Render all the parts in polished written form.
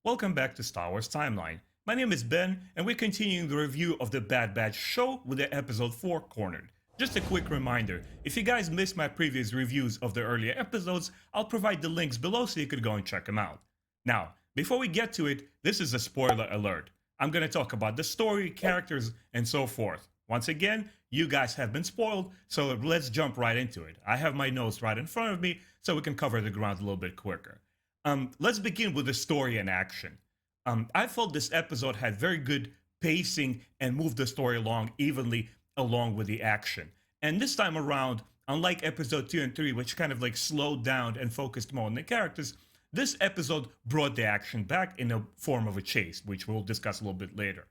Welcome back to Star Wars Timeline. My name is Ben, and we're continuing the review of the Bad Batch show with the episode 4 Cornered. Just a quick reminder, if you guys missed my previous reviews of the earlier episodes, I'll provide the links below so you could go and check them out. Now, before we get to it, this is a spoiler alert. I'm going to talk about the story, characters, and so forth. Once again, you guys have been spoiled, so let's jump right into it. I have my notes right in front of me, so we can cover the ground a little bit quicker. Let's begin with the story and action. I felt this episode had very good pacing and moved the story along evenly along with the action. And this time around, unlike episode 2 and 3, which kind of like slowed down and focused more on the characters, this episode brought the action back in the form of a chase, which we'll discuss a little bit later.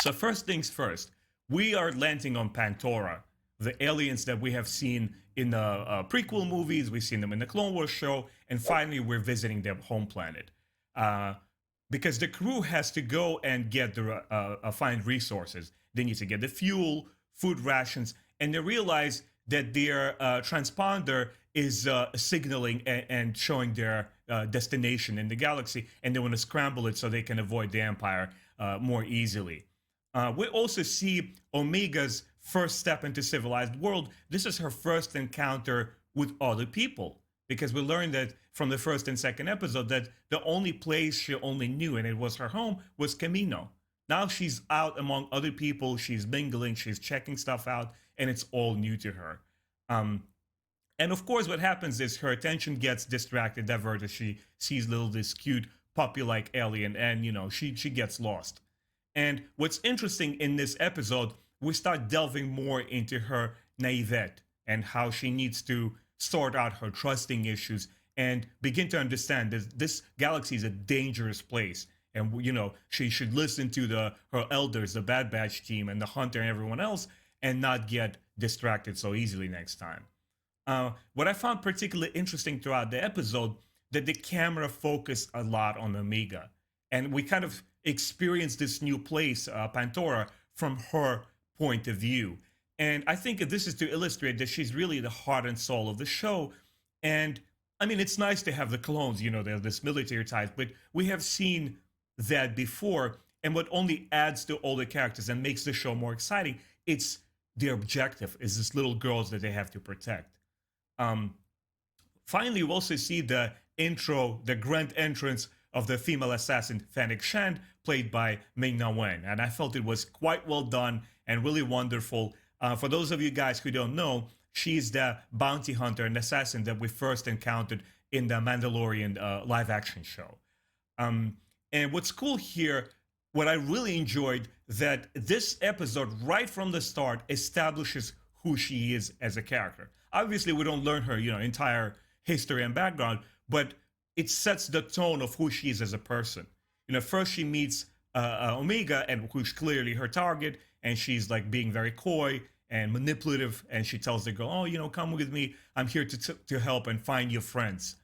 So first things first, we are landing on Pandora, the aliens that we have seen in the prequel movies, we've seen them in the Clone Wars show, and finally we're visiting their home planet. Because the crew has to go and get find resources. They need to get the fuel, food rations, and they realize that their transponder is signaling and showing their destination in the galaxy, and they want to scramble it so they can avoid the Empire more easily. We also see Omega's first step into civilized world. This is her first encounter with other people, because we learned that from the first and second episode that the only place she only knew, and it was her home, was Camino. Now she's out among other people, she's mingling, she's checking stuff out, and it's all new to her. And of course what happens is her attention gets distracted, diverted. She sees this cute puppy-like alien, and she gets lost. And what's interesting in this episode, we start delving more into her naivete and how she needs to sort out her trusting issues and begin to understand that this galaxy is a dangerous place. And, she should listen to her elders, the Bad Batch team and the Hunter and everyone else, and not get distracted so easily next time. What I found particularly interesting throughout the episode, that the camera focused a lot on Omega. And we kind of experienced this new place, Pandora, from her point of view. And I think this is to illustrate that she's really the heart and soul of the show. And I mean, it's nice to have the clones, they're this military type, but we have seen that before. And what only adds to all the characters and makes the show more exciting, it's their objective is this little girls that they have to protect. Finally, we also see the grand entrance of the female assassin Fennec Shand, played by Ming-Na Wen. And I felt it was quite well done and really wonderful. For those of you guys who don't know, she's the bounty hunter and assassin that we first encountered in the Mandalorian live action show. And what's cool here, what I really enjoyed, that this episode right from the start establishes who she is as a character. Obviously, we don't learn her, entire history and background, but it sets the tone of who she is as a person. First she meets Omega, and who's clearly her target, and she's like being very coy and manipulative, and she tells the girl, "Oh, come with me. I'm here to help and find your friends."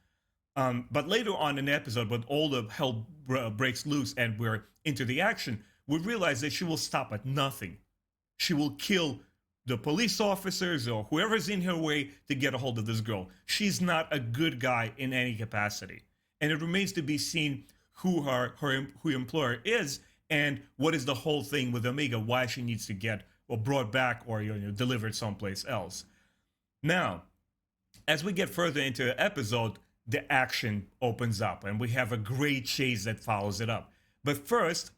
But later on in the episode, when all the hell breaks loose and we're into the action, we realize that she will stop at nothing. She will kill the police officers or whoever's in her way to get a hold of this girl. She's not a good guy in any capacity. And it remains to be seen who her employer is and what is the whole thing with Omega, why she needs to get brought back or delivered someplace else. Now, as we get further into the episode, the action opens up and we have a great chase that follows it up. But first,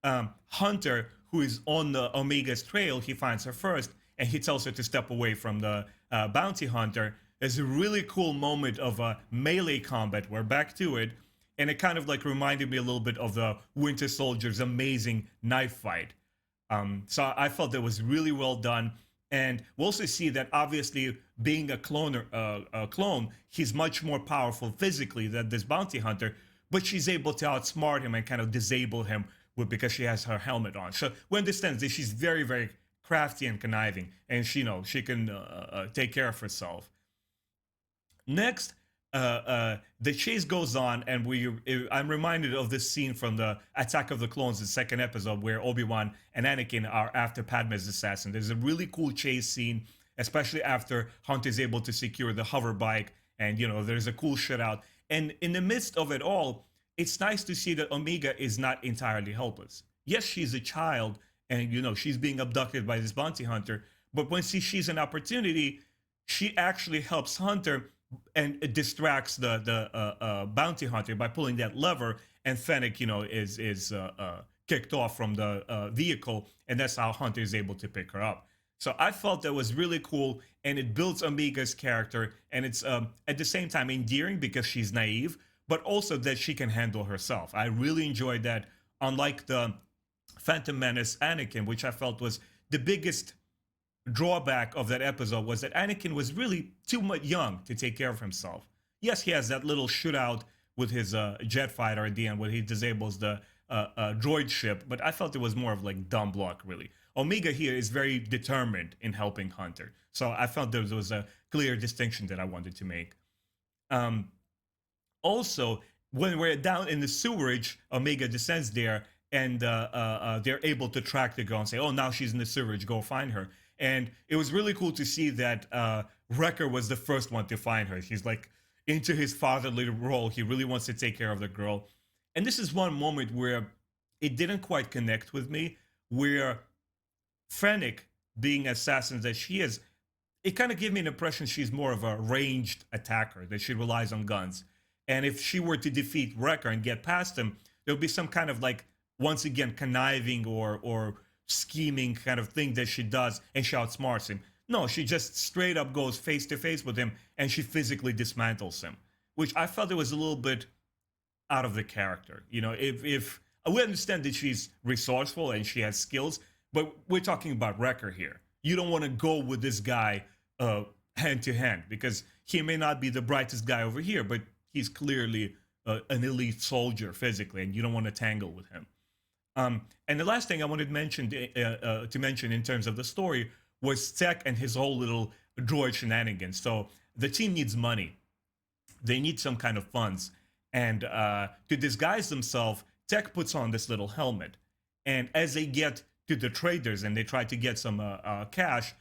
Hunter, who is on the Omega's trail, he finds her first, and he tells her to step away from the bounty hunter. There's a really cool moment of a melee combat. We're back to it. And it kind of like reminded me a little bit of the Winter Soldier's amazing knife fight. So I felt that was really well done. And we'll also see that obviously being a clone, he's much more powerful physically than this bounty hunter, but she's able to outsmart him and kind of disable him because she has her helmet on. So we understand that she's very, very crafty and conniving, and she can take care of herself. Next, the chase goes on, and I'm reminded of this scene from the Attack of the Clones, the second episode, where Obi-Wan and Anakin are after Padme's assassin. There's a really cool chase scene, especially after Hunter is able to secure the hover bike, and there's a cool shootout. And in the midst of it all, it's nice to see that Omega is not entirely helpless. Yes, she's a child, and she's being abducted by this bounty hunter. But when she sees an opportunity, she actually helps Hunter and it distracts the bounty hunter by pulling that lever, and Fennec, is kicked off from the vehicle, and that's how Hunter is able to pick her up. So I felt that was really cool, and it builds Omega's character, and it's at the same time endearing because she's naive, but also that she can handle herself. I really enjoyed that, unlike the Phantom Menace Anakin, which I felt was the biggest drawback of that episode, was that Anakin was really too much young to take care of himself. Yes, he has that little shootout with his jet fighter at the end where he disables the droid ship, but I felt it was more of like dumb luck, really. Omega here is very determined in helping Hunter, so I felt there was a clear distinction that I wanted to make. Um, Also, when we're down in the sewerage, Omega descends there, and they're able to track the girl and say, "Oh, now she's in the sewerage. Go find her." And it was really cool to see that Wrecker was the first one to find her. He's like into his fatherly role. He really wants to take care of the girl. And this is one moment where it didn't quite connect with me, where Fennec, being assassin that she is, it kind of gave me an impression she's more of a ranged attacker, that she relies on guns. And if she were to defeat Wrecker and get past him, there would be some kind of like, once again, conniving or scheming kind of thing that she does, and she outsmarts him. No, she just straight up goes face to face with him, and she physically dismantles him, which I felt it was a little bit out of the character. If we understand that she's resourceful and she has skills, but we're talking about Wrecker here. You don't want to go with this guy hand to hand, because he may not be the brightest guy over here, but he's clearly an elite soldier physically, and you don't want to tangle with him. And the last thing I wanted to mention in terms of the story was Tech and his whole little droid shenanigans. So the team needs money. They need some kind of funds. And to disguise themselves, Tech puts on this little helmet. And as they get to the traders and they try to get some cash,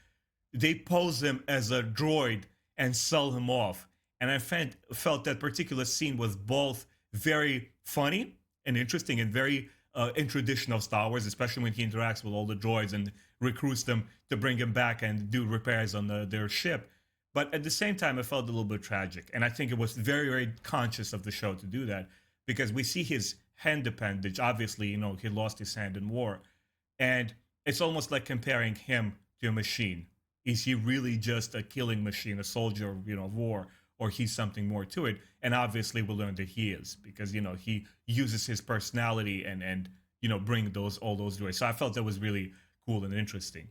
they pose him as a droid and sell him off. And I felt that particular scene was both very funny and interesting, and very in tradition of Star Wars, especially when he interacts with all the droids and recruits them to bring him back and do repairs on their ship. But at the same time, it felt a little bit tragic. And I think it was very, very conscious of the show to do that, because we see his hand appendage. Obviously, he lost his hand in war. And it's almost like comparing him to a machine. Is he really just a killing machine, a soldier, of war? Or he's something more to it? And obviously we'll learn that he is, because he uses his personality and bring all those joys. So I felt that was really cool and interesting.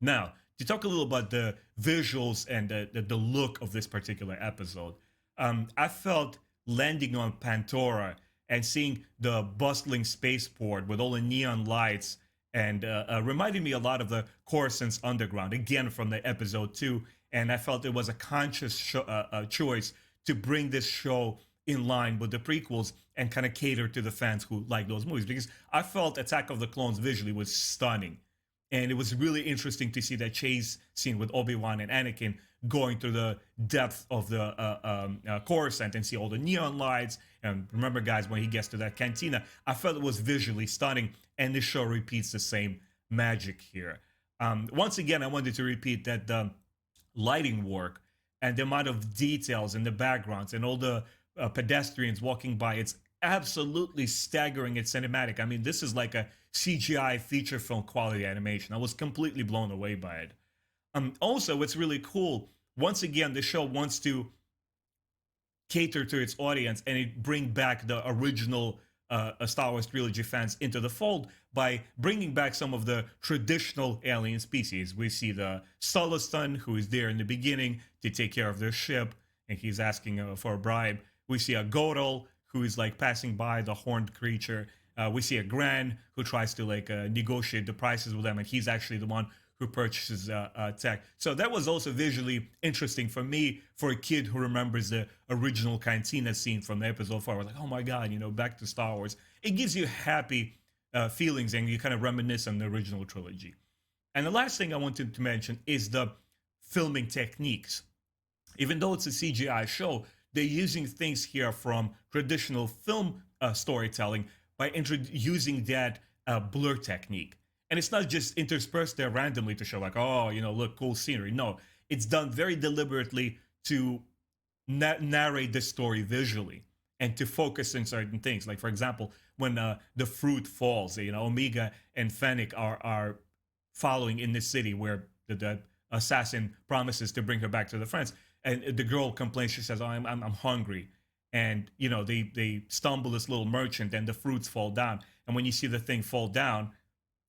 Now, to talk a little about the visuals and the look of this particular episode, I felt landing on Pantora and seeing the bustling spaceport with all the neon lights, and reminded me a lot of the Coruscant's Underground, again from the episode 2. And I felt it was a conscious choice to bring this show in line with the prequels and kind of cater to the fans who like those movies, because I felt Attack of the Clones visually was stunning. And it was really interesting to see that chase scene with Obi-Wan and Anakin going through the depth of the Coruscant and see all the neon lights. And remember, guys, when he gets to that cantina, I felt it was visually stunning, and this show repeats the same magic here. Once again, I wanted to repeat that the lighting work and the amount of details in the backgrounds and all the pedestrians walking by, it's absolutely staggering. It's cinematic. I mean, this is like a CGI feature film quality animation. I was completely blown away by it. Also, what's really cool, once again, the show wants to cater to its audience, and it bring back the original Star Wars trilogy fans into the fold by bringing back some of the traditional alien species. We see the Sullustan, who is there in the beginning to take care of their ship, and he's asking for a bribe. We see a Godel, who is like passing by, the horned creature. We see a Gran, who tries to negotiate the prices with them, and he's actually the one who purchases Tech. So that was also visually interesting for me, for a kid who remembers the original cantina scene from the episode 4. I was like, oh my God, back to Star Wars. It gives you happy feelings, and you kind of reminisce on the original trilogy. And the last thing I wanted to mention is the filming techniques. Even though it's a CGI show, they're using things here from traditional film storytelling by using that blur technique. And it's not just interspersed there randomly to show like, oh, look, cool scenery. No, it's done very deliberately to narrate the story visually and to focus on certain things. Like, for example, when the fruit falls, Omega and Fennec are following in the city where the assassin promises to bring her back to the friends. And the girl complains, she says, oh, I'm hungry. And, they stumble this little merchant and the fruits fall down. And when you see the thing fall down,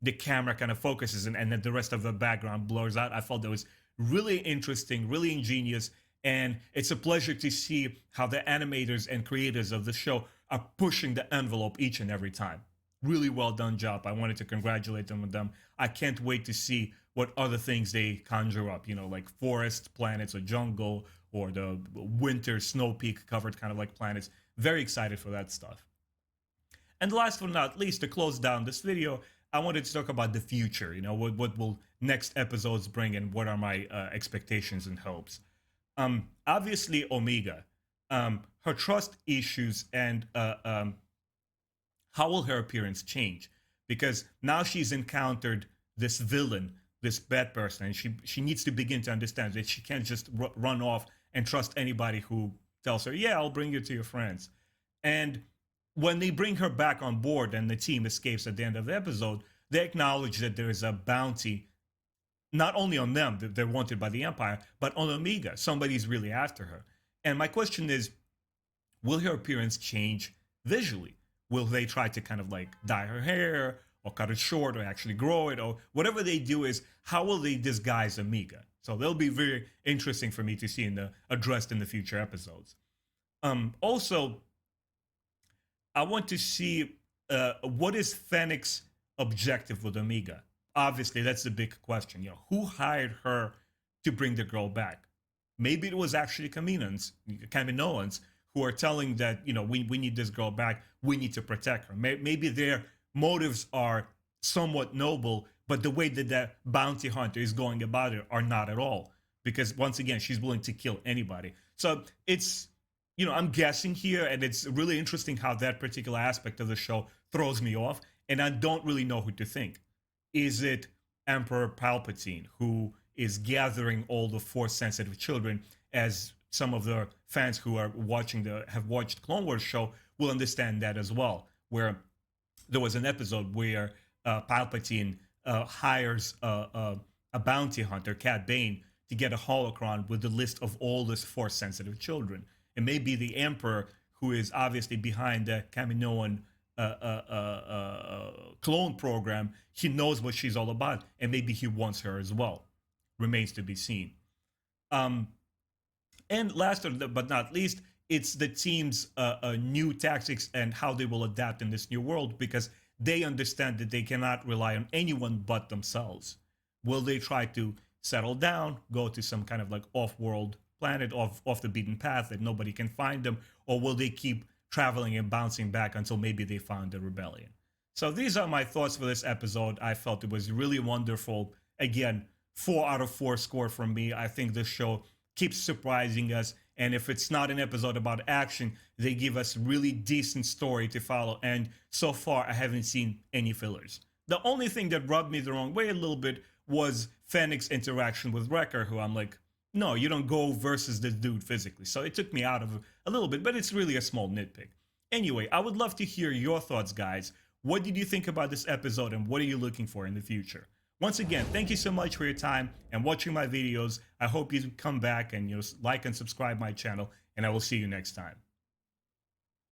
the camera kind of focuses and then the rest of the background blurs out. I felt that was really interesting, really ingenious. And it's a pleasure to see how the animators and creators of the show are pushing the envelope each and every time. Really well done job. I wanted to congratulate them with them. I can't wait to see what other things they conjure up, like forest planets or jungle or the winter snow peak covered kind of like planets. Very excited for that stuff. And last but not least, to close down this video, I wanted to talk about the future. What will next episodes bring and what are my expectations and hopes. Obviously, Omega, her trust issues and how will her appearance change? Because now she's encountered this villain, this bad person, and she needs to begin to understand that she can't just run off and trust anybody who tells her, yeah, I'll bring you to your friends. And when they bring her back on board and the team escapes at the end of the episode, they acknowledge that there is a bounty not only on them, that they're wanted by the Empire, but on Omega. Somebody's really after her. And my question is, will her appearance change visually? Will they try to kind of like dye her hair or cut it short or actually grow it or whatever they do is, how will they disguise Omega? So they'll be very interesting for me to see addressed in the future episodes. Also, I want to see what is Fennec's objective with Omega. Obviously, that's the big question. Who hired her to bring the girl back? Maybe it was actually Kaminoans who are telling that, we need this girl back. We need to protect her. Maybe their motives are somewhat noble, but the way that the bounty hunter is going about it are not at all. Because once again, she's willing to kill anybody. So it's, I'm guessing here, and it's really interesting how that particular aspect of the show throws me off, and I don't really know who to think. Is it Emperor Palpatine, who is gathering all the Force-sensitive children, as some of the fans who are have watched Clone Wars show will understand that as well, where there was an episode where Palpatine hires a bounty hunter, Cad Bane, to get a holocron with the list of all the Force-sensitive children. It may be the Emperor, who is obviously behind the Kaminoan clone program. He knows what she's all about, and maybe he wants her as well. Remains to be seen. And last but not least, it's the team's new tactics and how they will adapt in this new world, because they understand that they cannot rely on anyone but themselves. Will they try to settle down, go to some kind of like off-world planet, off the beaten path that nobody can find them, or will they keep traveling and bouncing back until maybe they found the rebellion? So these are my thoughts for this episode. I felt it was really wonderful. Again, 4 out of 4 score from me. I think this show keeps surprising us, and if it's not an episode about action, they give us really decent story to follow, and so far I haven't seen any fillers. The only thing that rubbed me the wrong way a little bit was Fennec's interaction with Wrecker, who I'm like, no, you don't go versus this dude physically. So it took me out of a little bit, but it's really a small nitpick. Anyway, I would love to hear your thoughts, guys. What did you think about this episode, and what are you looking for in the future? Once again, thank you so much for your time and watching my videos. I hope you come back and like and subscribe my channel, and I will see you next time.